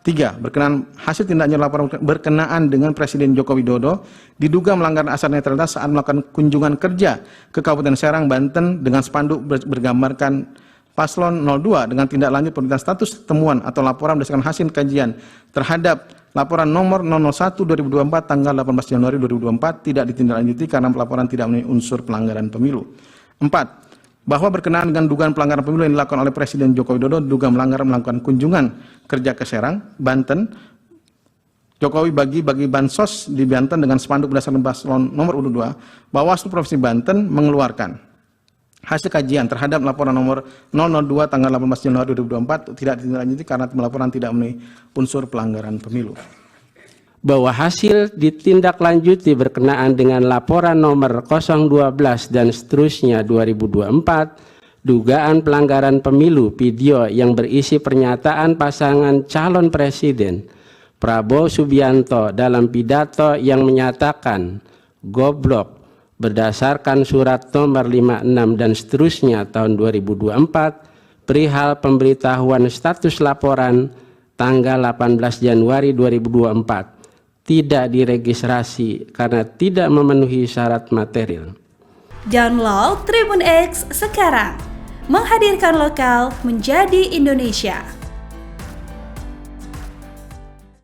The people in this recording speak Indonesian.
Hasil tindak lanjut laporan berkenaan dengan Presiden Joko Widodo diduga melanggar asas netralitas saat melakukan kunjungan kerja ke Kabupaten Serang, Banten dengan spanduk bergambarkan Paslon 02 dengan tindak lanjut pemberitaan status temuan atau laporan berdasarkan hasil kajian terhadap laporan nomor 001/2024 tanggal 18 Januari 2024 tidak ditindaklanjuti karena laporan tidak memenuhi unsur pelanggaran pemilu. 4. Bahwa berkenaan dengan dugaan pelanggaran pemilu yang dilakukan oleh Presiden Joko Widodo diduga melakukan kunjungan kerja ke Serang, Banten. Jokowi bagi bansos di Banten dengan spanduk berdasarkan paslon nomor urut 2. Bawaslu Provinsi Banten mengeluarkan hasil kajian terhadap laporan nomor 002 tanggal 18 Januari 2024 tidak ditindaklanjuti karena laporan tidak memenuhi unsur pelanggaran pemilu. Bahwa hasil ditindaklanjuti berkenaan dengan laporan nomor 012 dan seterusnya 2024, dugaan pelanggaran pemilu video yang berisi pernyataan pasangan calon presiden Prabowo Subianto dalam pidato yang menyatakan goblok berdasarkan surat nomor 56 dan seterusnya tahun 2024 perihal pemberitahuan status laporan tanggal 18 Januari 2024 tidak diregistrasi karena tidak memenuhi syarat material. Download Tribun X sekarang, menghadirkan lokal menjadi Indonesia.